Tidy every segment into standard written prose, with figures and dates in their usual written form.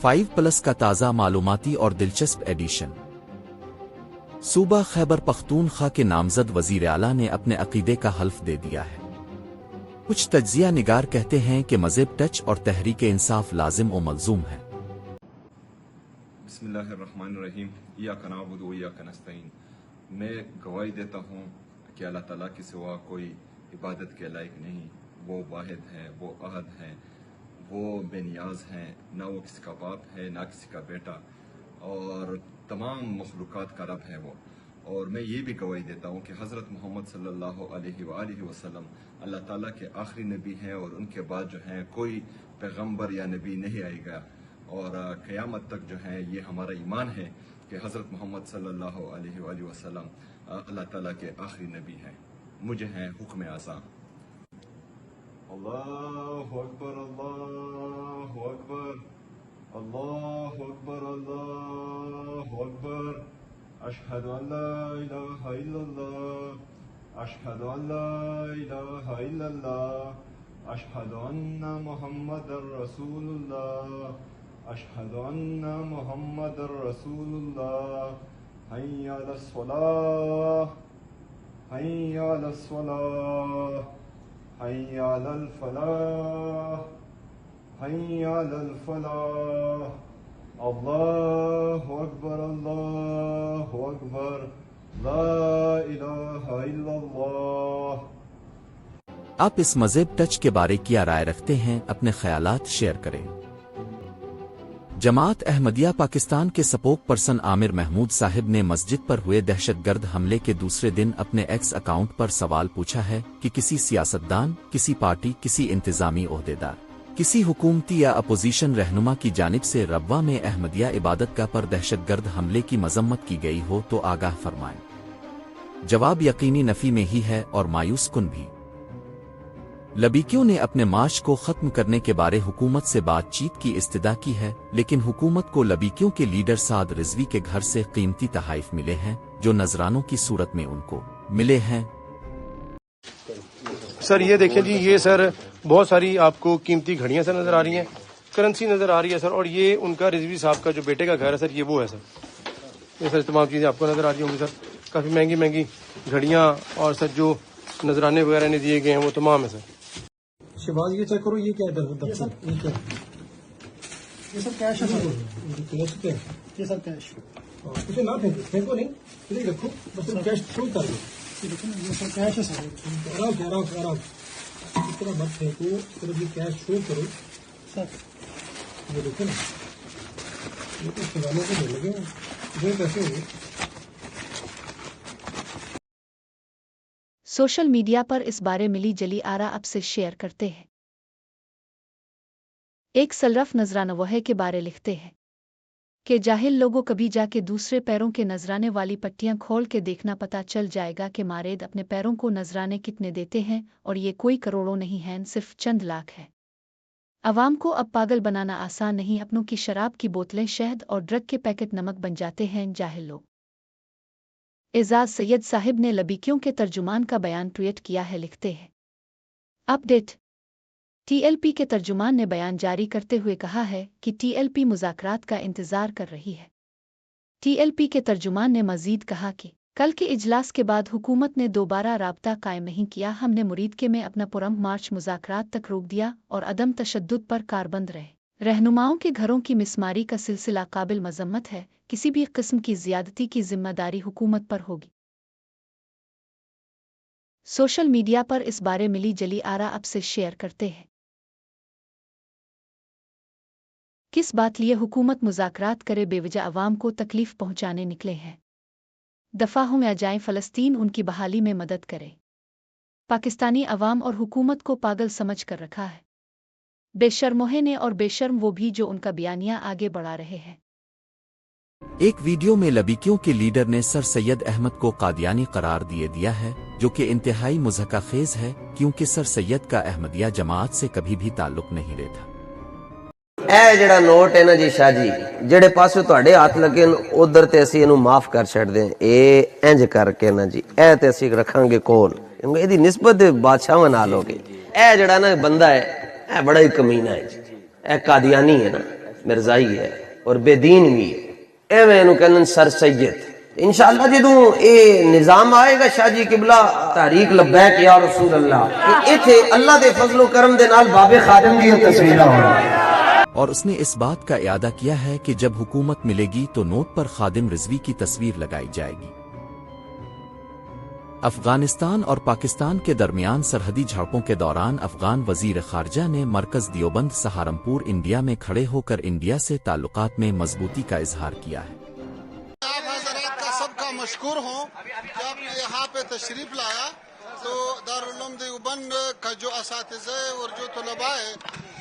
5+ का ताज़ा मालूमाती और दिलचस्प एडिशन। सूबा खैबर पख्तूनख्वा के नामजद वज़ीर आला ने अपने अक़ीदे का हल्फ दे दिया है। कुछ तज्ज़िया निगार कहते हैं कि मज़हब टच और तहरीक इंसाफ लाजिम व मलज़ूम है। बिस्मिल्लाहिर्रहमानिर्रहीम। इय्याका नअबुदु व इय्याका नस्तईन। मैं गवाही देता हूँ कि अल्लाह ताला के सिवा कोई इबादत के लायक नहीं। वो वाहिद है, वो अहद है, वो बेनियाज हैं, ना वो किसी का बाप है ना किसी का बेटा, और तमाम मखलूक़ात का रब है वो। और मैं ये भी गवाही देता हूँ कि हज़रत मोहम्मद सल्लल्लाहु अलैहि वसल्लम अल्लाह ताला के आखिरी नबी हैं और उनके बाद जो हैं कोई पैगम्बर या नबी नहीं आएगा। और क़यामत तक जो है ये हमारा ईमान है कि हज़रत मोहम्मद सल्लल्लाहु अलैहि वसल्लम अल्लाह ताला के आखिरी नबी हैं। मुझे हैं हुक्म आज़ा। अल्लाहु अकबर, अल्लाहु अकबर, अल्लाहु अकबर, अल्लाहु अकबर। अशहदु अन ला इलाहा इल्लल्लाह, अशहदु अन ला इलाहा इल्लल्लाह, अशहदु अन्ना मुहम्मदर रसूलुल्लाह, अशहदु अन्ना मुहम्मदर रसूलुल्लाह। हय्या अलस सलाह, हय्या अलस सलाह, हय्या अलल फलाह, हय्या अलल फलाह। अल्लाहु अकबर, अल्लाहु अकबर, ला इलाहा इल्लल्लाह। आप इस मज़हब टच के बारे क्या राय रखते हैं? अपने ख्यालात शेयर करें। जमात अहमदिया पाकिस्तान के स्पोक पर्सन आमिर महमूद साहिब ने मस्जिद पर हुए दहशतगर्द हमले के दूसरे दिन अपने एक्स अकाउंट पर सवाल पूछा है कि किसी सियासतदान, किसी पार्टी, किसी इंतजामी ओहदेदार, किसी हुकूमती या अपोजिशन रहनुमा की जानिब से रब्वा में अहमदिया इबादत गाह पर दहशतगर्द हमले की मजम्मत की गई हो तो आगाह फरमाएं। जवाब यकीनी नफी में ही है और मायूस कुन भी। लबीकियों ने अपने मार्च को ख़त्म करने के बारे हुकूमत से बातचीत की इस्तदा की है, लेकिन हुकूमत को लबीकियों के लीडर साद रिजवी के घर से कीमती तहाइफ मिले हैं जो नजरानों की सूरत में उनको मिले हैं। सर ये देखिए जी, ये सर बहुत सारी आपको कीमती घड़ियां सर नजर आ रही हैं, करेंसी नजर आ रही है सर, और ये उनका रिजवी साहब का जो बेटे का घर है सर, ये वो है सर। ये सर तमाम चीजें आपको नजर आ रही होंगी सर, काफी महंगी महंगी घड़ियां, और सर जो नजराने वगैरह ने दिए गए हैं वो तमाम है सर। शहबाज ये चेक करो, ये क्या है? ये सर कैश है सर। कैश क्या है? ये सर कैश। इसे ना फेंको नहीं, इसे रखो, बस कैश शो कर दो। ये सर कैश है सर। आराम से आराम से आराम, इस तरह मत फेंको, सिर्फ ये कैश शो करो सर। ये देखो ना, ये तो खिलाने को मिल लगे, ये कैसे होंगे? सोशल मीडिया पर इस बारे मिली जली आरा अब से शेयर करते हैं। एक सलरफ नजराना वह के बारे लिखते हैं कि जाहिल लोगों कभी जाके दूसरे पैरों के नजराने वाली पट्टियां खोल के देखना, पता चल जाएगा कि मारेद अपने पैरों को नजराने कितने देते हैं, और ये कोई करोड़ों नहीं हैं, सिर्फ चंद लाख है। अवाम को अब पागल बनाना आसान नहीं, अपनों की शराब की बोतलें, शहद और ड्रग के पैकेट नमक बन जाते हैं जाहिल लोग। एजाज सैयद साहिब ने लबीकियों के तर्जुमान का बयान ट्वीट किया है, लिखते हैं अपडेट। टीएलपी के तर्जुमान ने बयान जारी करते हुए कहा है कि टीएलपी मुज़ाकरात का इंतजार कर रही है। टीएलपी के तर्जुमान ने मजीद कहा कि कल के इजलास के बाद हुकूमत ने दोबारा राब्ता कायम नहीं किया। हमने मुरीदके में अपना पुरम मार्च मुज़ाकरात तक रोक दिया और अदम तशद्दुद पर कारबंद रहे। रहनुमाओं के घरों की मिसमारी का सिलसिला काबिल मजम्मत है। किसी भी किस्म की ज़ियादती की जिम्मेदारी हुकूमत पर होगी। सोशल मीडिया पर इस बारे मिली जली आरा अब से शेयर करते हैं। किस बात लिए हुकूमत मुज़ाकरात करे, बेवजह अवाम को तकलीफ पहुंचाने निकले हैं। दफा हो या जाएं, फ़लस्तीन उनकी बहाली में मदद करे। पाकिस्तानी अवाम और हुकूमत को पागल समझ कर रखा है। बेशर्मोहे ने और बेशर्म वो भी जो उनका बयानिया आगे बढ़ा रहे हैं। एक वीडियो में लबीकियों के लीडर ने सर सैयद अहमद को कादियानी करार दिया है, जो कि इंतहाई मुज़हकाखेज़ है, क्योंकि सर सैयद का अहमदिया जमात से कभी भी ताल्लुक नहीं रहता। ਇਹ ਜਿਹੜਾ ਨੋਟ ਹੈ ਨਾ ਜੀ ਸ਼ਾਹ ਜੀ, ਜਿਹੜੇ ਪਾਸੇ ਤੁਹਾਡੇ ਹੱਥ ਲੱਗੇ ਨੇ ਉਧਰ ਤੇ ਅਸੀਂ ਇਹਨੂੰ ਮਾਫ ਕਰ ਛੱਡਦੇ ਹਾਂ। ਇਹ ਇੰਜ ਕਰਕੇ ਨਾ ਜੀ, ਇਹ ਤੇ ਅਸੀਂ ਰੱਖਾਂਗੇ ਕੋਲ, ਕਿਉਂਕਿ ਇਹਦੀ ਨਿਸਬਤ ਬਾਦਸ਼ਾਹਾਂ ਨਾਲ ਹੋਗੀ। ਇਹ ਜਿਹੜਾ ਨਾ ਬੰਦਾ ਹੈ, ਇਹ ਬੜਾ ਹੀ ਕਮੀਨਾ ਹੈ ਜੀ, ਇਹ ਕਾਦੀਆਨੀ ਹੈ ਨਾ, مرزائی ہے اور بے دین بھی ہے، ایویں اینو کہندے سر سید۔ انشاءاللہ جدوں اے نظام آئے گا شاہ جی قبلہ تحریک لبیک یا رسول اللہ، ایتھے اللہ دے فضل و کرم دے نال باب خادم دی تصویراں ہونگی۔ اور اس نے اس بات کا اعادہ کیا ہے کہ جب حکومت ملے گی تو نوٹ پر خادم رضوی کی تصویر لگائی جائے گی۔ افغانستان اور پاکستان کے درمیان سرحدی جھڑپوں کے دوران افغان وزیر خارجہ نے مرکز دیوبند سہارنپور انڈیا میں کھڑے ہو کر انڈیا سے تعلقات میں مضبوطی کا اظہار کیا ہے۔ آپ حضرات کا سب کا مشکور ہوں کہ آپ نے یہاں پہ تشریف لایا، تو دارالعلوم دیوبند کا جو اساتذہ اور جو طلباء ہے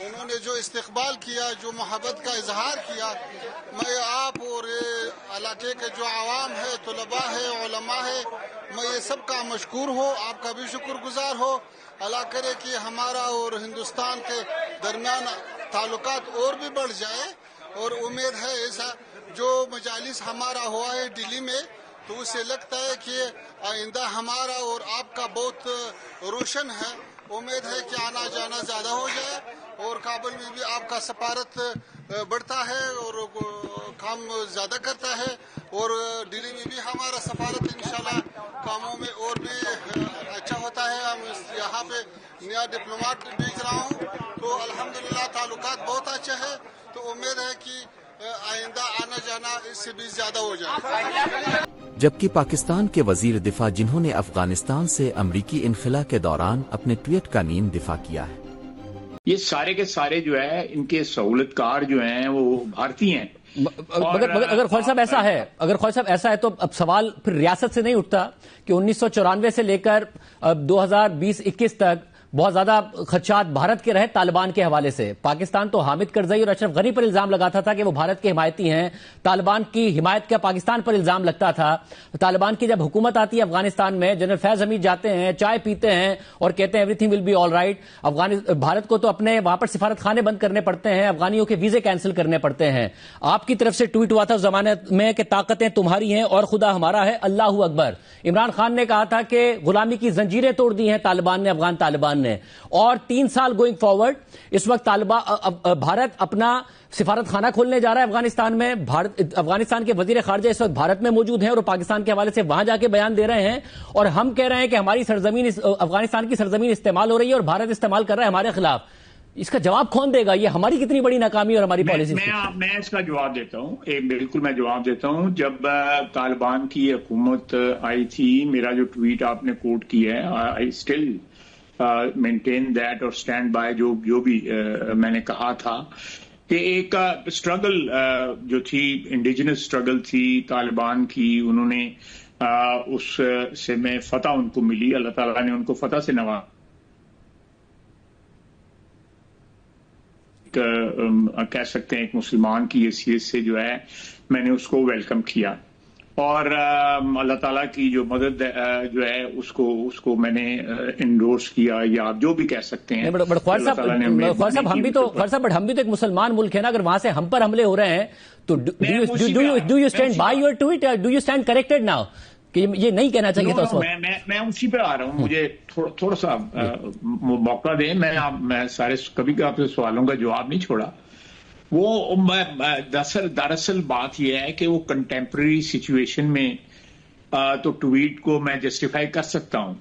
انہوں نے جو استقبال کیا، جو محبت کا اظہار کیا، میں آپ اور علاقے کے جو عوام ہے، طلباء ہے، علماء ہے، میں یہ سب کا مشکور ہوں، آپ کا بھی شکر گزار ہو۔ اللہ کرے کہ ہمارا اور ہندوستان کے درمیان تعلقات اور بھی بڑھ جائے، اور امید ہے ایسا جو مجالس ہمارا ہوا ہے دلی میں، تو اسے لگتا ہے کہ آئندہ ہمارا اور آپ کا بہت روشن ہے۔ امید ہے کہ آنا جانا زیادہ ہو جائے، اور کابل میں بھی آپ کا سفارت بڑھتا ہے اور کام زیادہ کرتا ہے، اور دلی میں بھی ہمارا سفارت انشاءاللہ کاموں میں اور بھی اچھا ہوتا ہے۔ ہم یہاں پہ نیا ڈپلوماٹ بھیج رہا ہوں، تو الحمدللہ تعلقات بہت اچھے ہیں، تو امید ہے کہ آئندہ آنا جانا اس سے بھی زیادہ ہو جائے۔ جبکہ پاکستان کے وزیر دفاع جنہوں نے افغانستان سے امریکی انخلا کے دوران اپنے ٹویٹ کا نیم دفاع کیا ہے۔ یہ سارے کے سارے جو ہے ان کے سہولت کار جو ہیں وہ بھارتی ہیں۔ اگر خواجہ صاحب ایسا ہے تو اب سوال پھر ریاست سے نہیں اٹھتا کہ 1994 سے لے کر 2020-21 تک بہت زیادہ خدشات بھارت کے رہے طالبان کے حوالے سے۔ پاکستان تو حامد کرزئی اور اشرف غنی پر الزام لگاتا تھا کہ وہ بھارت کے حمایتی ہیں، طالبان کی حمایت کا پاکستان پر الزام لگتا تھا۔ طالبان کی جب حکومت آتی ہے افغانستان میں، جنرل فیض حمید جاتے ہیں، چائے پیتے ہیں اور کہتے ہیں every thing will be all right. Bharat کو تو اپنے وہاں پر سفارت خانے بند کرنے پڑتے ہیں، افغانیوں کے ویزے کینسل کرنے پڑتے ہیں۔ آپ کی طرف سے ٹویٹ ہوا تھا اس زمانے میں کہ طاقتیں تمہاری ہیں اور خدا ہمارا ہے، اللہ اکبر۔ عمران خان نے کہا تھا کہ غلامی کی زنجیریں توڑ دی ہیں طالبان نے، افغان طالبان نے۔ اور 3 سال گوئنگ فارورڈ اس وقت بھارت اپنا سفارت خانہ کھولنے جا رہا ہے افغانستان میں۔ افغانستان کے وزیر خارجہ اس وقت بھارت میں موجود ہیں اور پاکستان کے حوالے سے وہاں جا کے بیان دے رہے ہیں، اور ہم کہہ رہے ہیں کہ ہماری سرزمین افغانستان کی سرزمین استعمال ہو رہی ہے اور بھارت استعمال کر رہا ہے ہمارے خلاف۔ اس کا جواب کون دے گا؟ یہ ہماری کتنی بڑی ناکامی اور ہماری پالیسی۔ میں اس کا جواب دیتا ہوں، بالکل میں جواب دیتا ہوں۔ جب طالبان کی حکومت آئی تھی، میرا جو ٹویٹ آپ نے کوٹ کیا ہے، آئی اسٹل مینٹین دیٹ اور اسٹینڈ بائی جو بھی میں نے کہا تھا کہ ایک اسٹرگل جو تھی، انڈیجنس اسٹرگل تھی طالبان کی، انہوں نے اس سے میں فتح ان کو ملی، اللہ تعالیٰ نے ان کو فتح سے نوازا۔ کہہ سکتے ہیں ایک مسلمان کی حیثیت سے جو ہے میں نے اس کو ویلکم کیا، اور اللہ تعالیٰ کی جو مدد جو ہے اس کو میں نے انڈورس کیا، یا آپ جو بھی کہہ سکتے ہیں۔ خواجہ صاحب ہم بھی تو ایک مسلمان ملک ہے نا، اگر وہاں سے ہم پر حملے ہو رہے ہیں تو do you stand by your tweet اور do you stand corrected now کہ یہ نہیں کہنا چاہیے تھا اس وقت؟ میں اسی پہ آ رہا ہوں، مجھے تھوڑا سا موقع دیں۔ میں سارے کبھی آپ سے سوالوں کا جواب نہیں چھوڑا۔ وہ دراصل بات یہ ہے کہ وہ کنٹمپرری سچویشن میں تو ٹویٹ کو میں جسٹیفائی کر سکتا ہوں،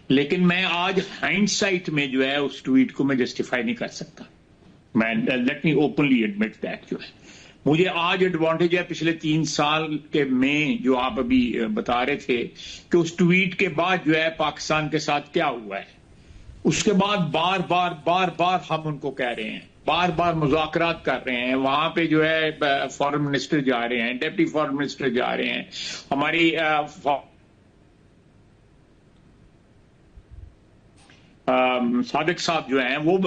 لیکن میں آج ہائنڈ سائٹ میں جو ہے اس ٹویٹ کو میں جسٹیفائی نہیں کر سکتا۔ میں let me openly admit that, جو ہے مجھے آج ایڈوانٹیج ہے پچھلے 3 سال کے میں جو آپ ابھی بتا رہے تھے کہ اس ٹویٹ کے بعد جو ہے پاکستان کے ساتھ کیا ہوا ہے، اس کے بعد بار بار ہم ان کو کہہ رہے ہیں، بار مذاکرات کر رہے ہیں، وہاں پہ جو ہے فارن منسٹر جا رہے ہیں، ڈپٹی فارن منسٹر جا رہے ہیں، ہماری صادق صاحب جو ہیں وہ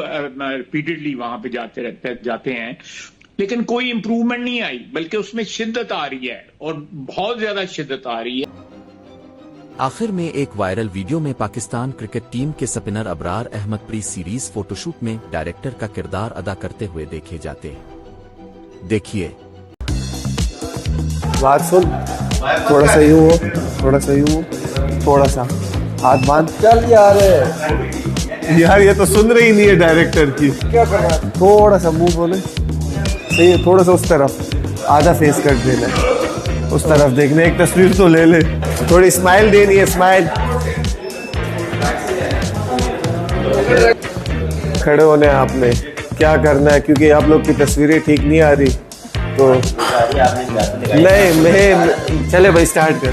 ریپیٹڈلی وہاں پہ جاتے ہیں، لیکن کوئی امپروومنٹ نہیں آئی، بلکہ اس میں شدت آ رہی ہے اور بہت زیادہ شدت آ رہی ہے۔ آخر میں ایک وائرل ویڈیو میں پاکستان کرکٹ ٹیم کے سپنر ابرار احمد پری سیریز فوٹو شوٹ میں ڈائریکٹر کا کردار ادا کرتے ہوئے دیکھے جاتے ہیں۔ دیکھیے بات سن، تھوڑا سا یوں ہو، تھوڑا سا یوں ہو، تھوڑا سا ہاتھ باندھ، چل یار یہ تو سن رہی نہیں ہے ڈائریکٹر کی، کیا کرنا، تھوڑا سا منہ بولے، सही है, थोड़ा सा उस तरफ, आधा फेस कर देना है, उस तरफ देखना, एक तस्वीर तो ले ले, थोड़ी स्माइल देनी है, स्माइल। खड़े होने हैं आपने, क्या करना है, क्योंकि आप लोग की तस्वीरें ठीक नहीं आ रही, तो नहीं मैं चले भाई स्टार्ट कर।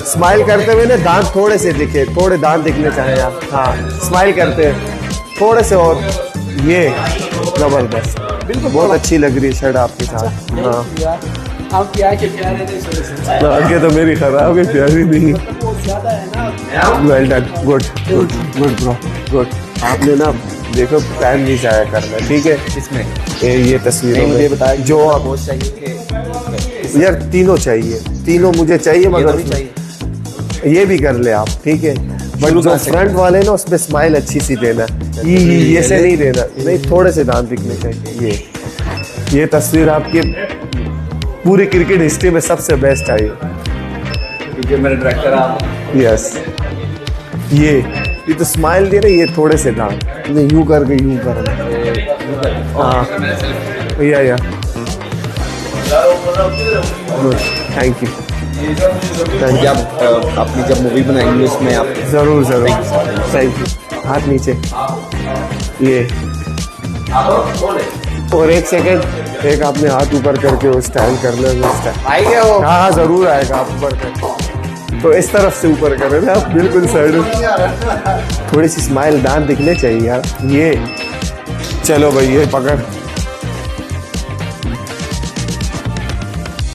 स्माइल करते हुए ना दांत थोड़े से दिखे, थोड़े दांत दिखने चाहिए आप, हाँ स्माइल करते हैं थोड़े से, और ये जबरदस्त, बहुत अच्छी लग रही है शर्ट आपके साथ। हाँ आगे तो मेरी खराब है, प्यारी नहीं। Well done, good good good bro, good. आपने ना देखो टाइम नहीं जाया करना, ठीक है? इसमें ये तस्वीरें मुझे बताया जो आप यार तीनों चाहिए, तीनों मुझे चाहिए, मगर ये भी कर ले आप, ठीक है? बट जो फ्रंट वाले ना उसमें स्माइल अच्छी सी देना, ये से नहीं देना, नहीं थोड़े से दांत दिखने चाहिए। ये तस्वीर आपकी पूरी क्रिकेट हिस्ट्री में सबसे बेस्ट आई, क्योंकि मेरे डायरेक्टर आप। यस, ये तो स्माइल दे रहे, ये थोड़े से दांत नहीं, यूं करके यूं करना। हाँ या थैंक यू। आप अपनी जब मूवी बनाएंगे उसमें आप जरूर जरूर, थैंक यू। हाथ नीचे, ये और एक सेकंड, एक आपने हाथ ऊपर करके वो स्टाइल करना है, आएगा वो? हाँ जरूर आएगा, आप ऊपर कर, तो इस तरफ से ऊपर करें ना आप, बिल्कुल साइड, थोड़ी सी स्माइल, दांत दिखने चाहिए यार। ये चलो भाई, ये पकड़।